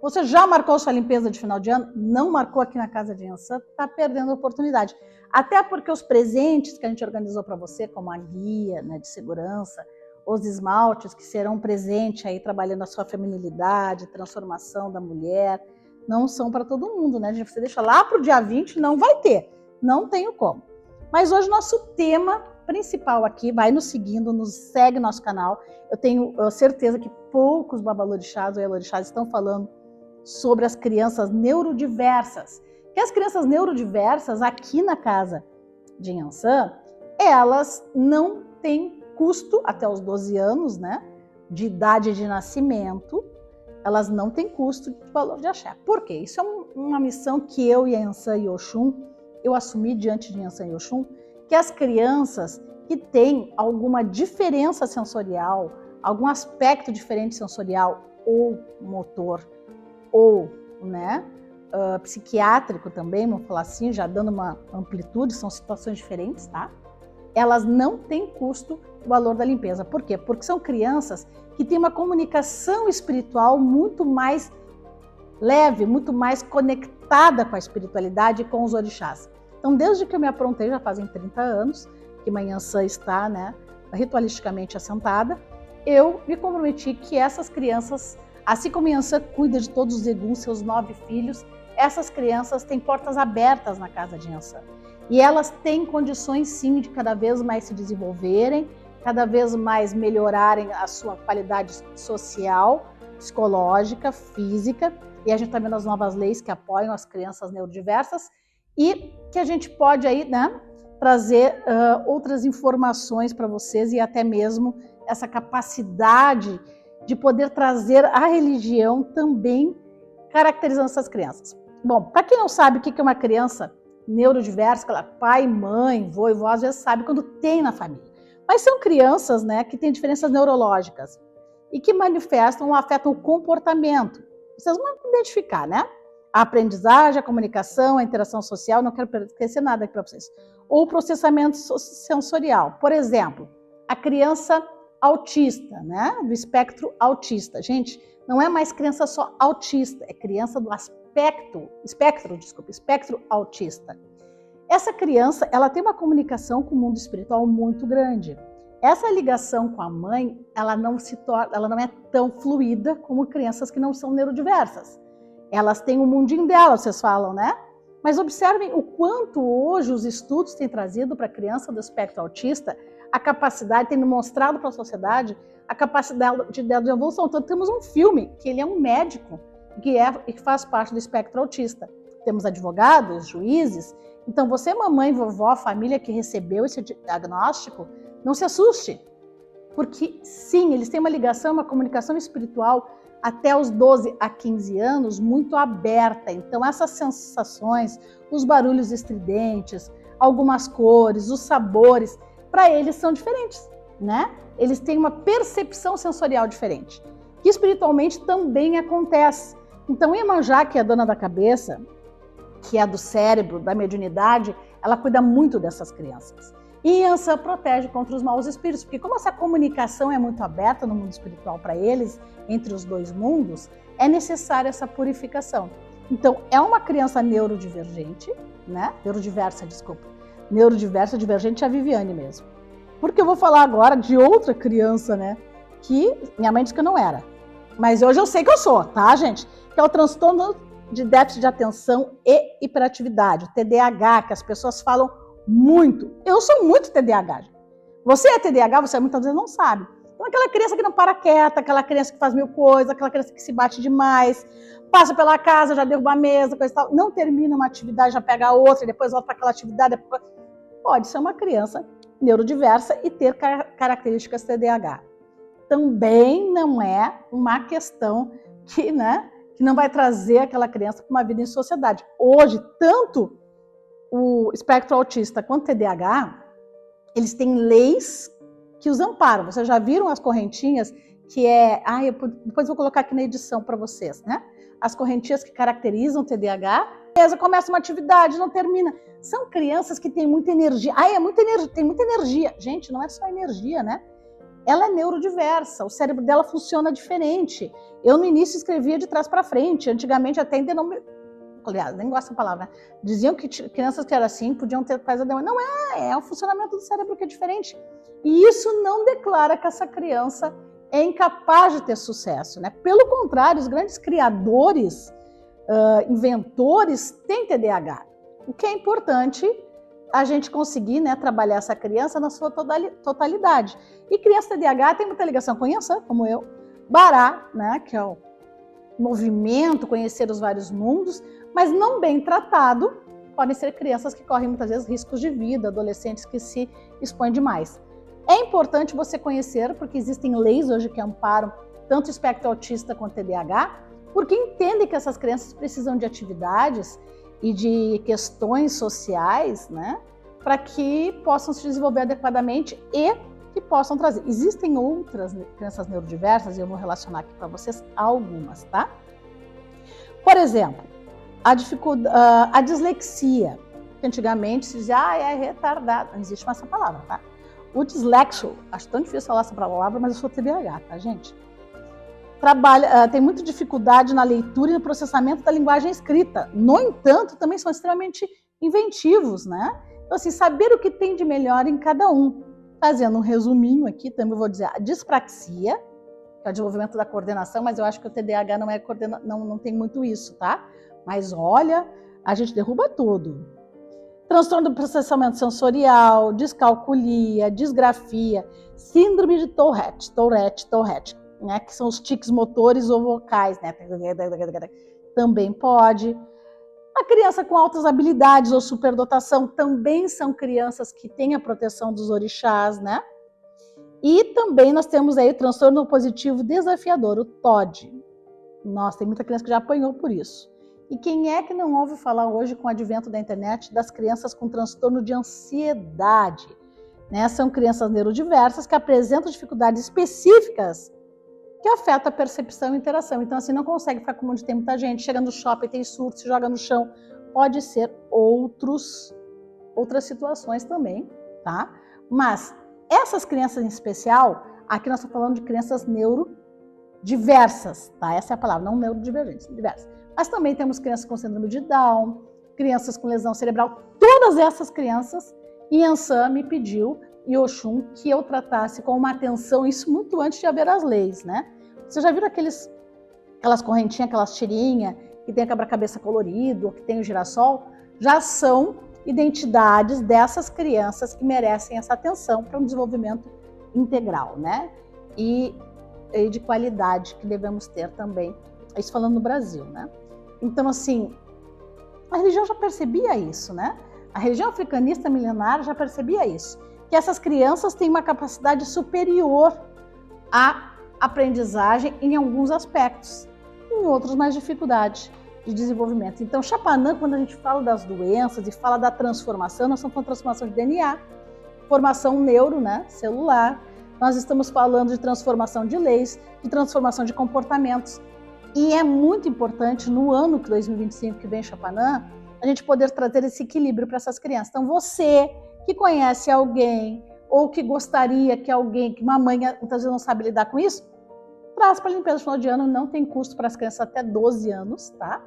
Você já marcou sua limpeza de final de ano? Não marcou aqui na casa de Yansan? Está perdendo a oportunidade. Até porque os presentes que a gente organizou para você, como a guia, né, de segurança, os esmaltes que serão presente aí trabalhando a sua feminilidade, transformação da mulher, não são para todo mundo, né? Você deixa lá para o dia 20, não vai ter. Não tenho como. Mas hoje nosso tema principal aqui, vai nos seguindo, nos segue nosso canal. Eu tenho certeza que poucos babalorixás ou elorixás estão falando sobre as crianças neurodiversas. Que as crianças neurodiversas aqui na casa de Yansan, elas não têm custo até os 12 anos, né, de idade de nascimento, elas não têm custo de valor de axé. Por quê? Isso é uma missão que eu e a Yansan e Oxum, eu assumi diante de Yansan e Oxum, que as crianças que têm alguma diferença sensorial, algum aspecto diferente sensorial ou motor, ou né, psiquiátrico também, vamos falar assim, já dando uma amplitude, são situações diferentes, tá? Elas não têm custo o valor da limpeza. Por quê? Porque são crianças que têm uma comunicação espiritual muito mais leve, muito mais conectada com a espiritualidade e com os orixás. Então, desde que eu me aprontei, já fazem 30 anos, que Yansan está, né, ritualisticamente assentada, eu me comprometi que essas crianças, assim como Yansan cuida de todos os eguns, seus 9 filhos, essas crianças têm portas abertas na casa de Yansan. E elas têm condições, sim, de cada vez mais se desenvolverem, cada vez mais melhorarem a sua qualidade social, psicológica, física. E a gente está vendo as novas leis que apoiam as crianças neurodiversas e que a gente pode aí, né, trazer outras informações para vocês e até mesmo essa capacidade de poder trazer a religião também caracterizando essas crianças. Bom, para quem não sabe o que é uma criança neurodiversa, pai, mãe, vô e vó, às vezes sabe quando tem na família. Mas são crianças, né, que têm diferenças neurológicas e que manifestam ou afetam o comportamento. Vocês vão identificar, né? A aprendizagem, a comunicação, a interação social, não quero esquecer nada aqui para vocês. Ou o processamento sensorial. Por exemplo, a criança autista, né? Do espectro autista. Gente, não é mais criança só autista, é criança do espectro autista. Essa criança, ela tem uma comunicação com o mundo espiritual muito grande. Essa ligação com a mãe, ela não é tão fluida como crianças que não são neurodiversas. Elas têm o mundinho delas, vocês falam, né? Mas observem o quanto hoje os estudos têm trazido para a criança do espectro autista a capacidade, tendo mostrado para a sociedade a capacidade de evolução. Então temos um filme que ele é um médico que faz parte do espectro autista. Temos advogados, juízes. Então você, mamãe, vovó, família que recebeu esse diagnóstico, não se assuste. Porque sim, eles têm uma ligação, uma comunicação espiritual até os 12 a 15 anos muito aberta. Então essas sensações, os barulhos estridentes, algumas cores, os sabores, para eles são diferentes, né? Eles têm uma percepção sensorial diferente, que espiritualmente também acontece. Então Iemanjá, que é a dona da cabeça, que é do cérebro, da mediunidade, ela cuida muito dessas crianças. E Yansan protege contra os maus espíritos, porque como essa comunicação é muito aberta no mundo espiritual para eles, entre os dois mundos, é necessária essa purificação. Então, é uma criança neurodivergente, né? Neurodiversa, desculpa. Neurodiversa, divergente é a Viviane mesmo. Porque eu vou falar agora de outra criança, né? Que minha mãe disse que eu não era. Mas hoje eu sei que eu sou, tá, gente? Que é o transtorno de déficit de atenção e hiperatividade, o TDAH, que as pessoas falam muito. Eu sou muito TDAH. Você é TDAH, você muitas vezes não sabe. Então, aquela criança que não para quieta, aquela criança que faz mil coisas, aquela criança que se bate demais, passa pela casa, já derruba a mesa, coisa e tal, não termina uma atividade, já pega outra, depois volta para aquela atividade. Pode ser uma criança neurodiversa e ter características TDAH. Também não é uma questão que, né, que não vai trazer aquela criança para uma vida em sociedade. Hoje, tanto o espectro autista quanto o TDAH, eles têm leis que os amparam. Vocês já viram as correntinhas que é... depois eu vou colocar aqui na edição para vocês, né? As correntinhas que caracterizam o TDAH. Beleza, começa uma atividade, não termina. São crianças que têm muita energia. É muita energia, tem muita energia. Gente, não é só energia, né? ela é neurodiversa, o cérebro dela funciona diferente. Eu no início escrevia de trás para frente, antigamente até ainda não me... Aliás, nem gosto dessa palavra, né? Diziam que crianças que eram assim podiam ter quase demônio. Não é o funcionamento do cérebro que é diferente. E isso não declara que essa criança é incapaz de ter sucesso, né? Pelo contrário, os grandes criadores, inventores, têm TDAH. O que é importante a gente conseguir, né, trabalhar essa criança na sua totalidade. E criança TDAH tem muita ligação com Yansan, como eu, Bará, né, que é o movimento, conhecer os vários mundos, mas não bem tratado, podem ser crianças que correm muitas vezes riscos de vida, adolescentes que se expõem demais. É importante você conhecer, porque existem leis hoje que amparam tanto o espectro autista quanto o TDAH, porque entendem que essas crianças precisam de atividades e de questões sociais, né, para que possam se desenvolver adequadamente e que possam trazer. Existem outras crianças neurodiversas, e eu vou relacionar aqui para vocês algumas, tá? Por exemplo, a dislexia, que antigamente se dizia, é retardado, não existe mais essa palavra, tá? O dislexo, acho tão difícil falar essa palavra, mas eu sou TDAH, tá, gente? Tem muita dificuldade na leitura e no processamento da linguagem escrita. No entanto, também são extremamente inventivos, né? Então, assim, saber o que tem de melhor em cada um. Fazendo um resuminho aqui, também vou dizer a dispraxia, que é o desenvolvimento da coordenação, mas eu acho que o TDAH não tem muito isso, tá? Mas olha, a gente derruba tudo. Transtorno do processamento sensorial, descalculia, disgrafia, síndrome de Tourette, né, que são os tiques motores ou vocais, né, também pode. A criança com altas habilidades ou superdotação também são crianças que têm a proteção dos orixás, né? E também nós temos aí o transtorno positivo desafiador, o TOD. Nossa, tem muita criança que já apanhou por isso. E quem é que não ouve falar hoje, com o advento da internet, das crianças com transtorno de ansiedade? Né? São crianças neurodiversas que apresentam dificuldades específicas que afeta a percepção e interação. Então, assim, não consegue ficar com onde tem muita gente, chega no shopping, tem surto, se joga no chão. Pode ser outras situações também, tá? Mas essas crianças em especial, aqui nós estamos falando de crianças neurodiversas, tá? Essa é a palavra, não neurodivergentes, diversas. Mas também temos crianças com síndrome de Down, crianças com lesão cerebral. Todas essas crianças, Yansan me pediu, e Oxum, que eu tratasse com uma atenção, isso muito antes de haver as leis, né? Vocês já viram aquelas correntinhas, aquelas tirinhas, que tem a quebra-cabeça colorido, ou que tem o girassol? Já são identidades dessas crianças que merecem essa atenção para um desenvolvimento integral, né? E de qualidade que devemos ter também, isso falando no Brasil, né? Então, assim, a religião já percebia isso, né? A religião africanista milenar já percebia isso, que essas crianças têm uma capacidade superior à aprendizagem em alguns aspectos, em outros mais dificuldade de desenvolvimento. Então, Chapanã, quando a gente fala das doenças e fala da transformação, nós estamos falando de transformação de DNA, formação celular, nós estamos falando de transformação de leis, de transformação de comportamentos. E é muito importante, no ano de 2025 que vem em Chapanã, a gente poder trazer esse equilíbrio para essas crianças. Então, você que conhece alguém, ou que gostaria que alguém, que uma mãe muitas vezes não sabe lidar com isso, traz para a limpeza de final de ano, não tem custo para as crianças até 12 anos, tá?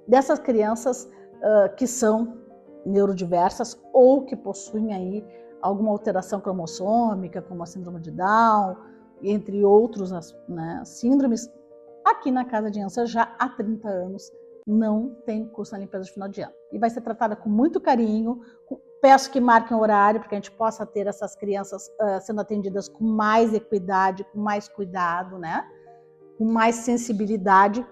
Dessas crianças que são neurodiversas ou que possuem aí alguma alteração cromossômica, como a síndrome de Down, entre outros, né, síndromes, aqui na Casa de Yansan já há 30 anos não tem curso na limpeza de final de ano. E vai ser tratada com muito carinho. Peço que marquem o horário para que a gente possa ter essas crianças sendo atendidas com mais equidade, com mais cuidado, né? Com mais sensibilidade,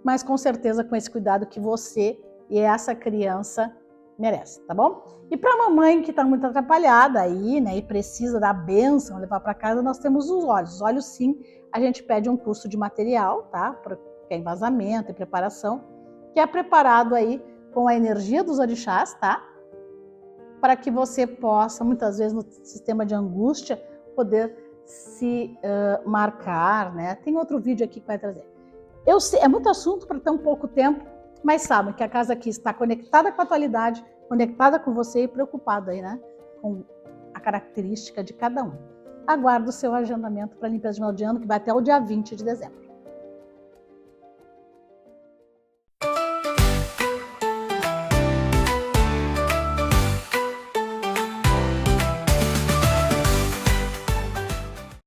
mas com certeza com esse cuidado que você e essa criança merece, tá bom? E para a mamãe que está muito atrapalhada aí, né, e precisa da bênção, levar para casa, nós temos os olhos. Os olhos, sim, a gente pede um curso de material, tá? Que é embasamento e preparação, que é preparado aí com a energia dos orixás, tá? Para que você possa, muitas vezes no sistema de angústia, poder se marcar, né? Tem outro vídeo aqui que vai trazer. Eu sei, é muito assunto para ter um pouco tempo, mas sabem que a casa aqui está conectada com a atualidade, conectada com você e preocupada aí, né? Com a característica de cada um. aguardo o seu agendamento para limpeza de final de ano, que vai até o dia 20 de dezembro.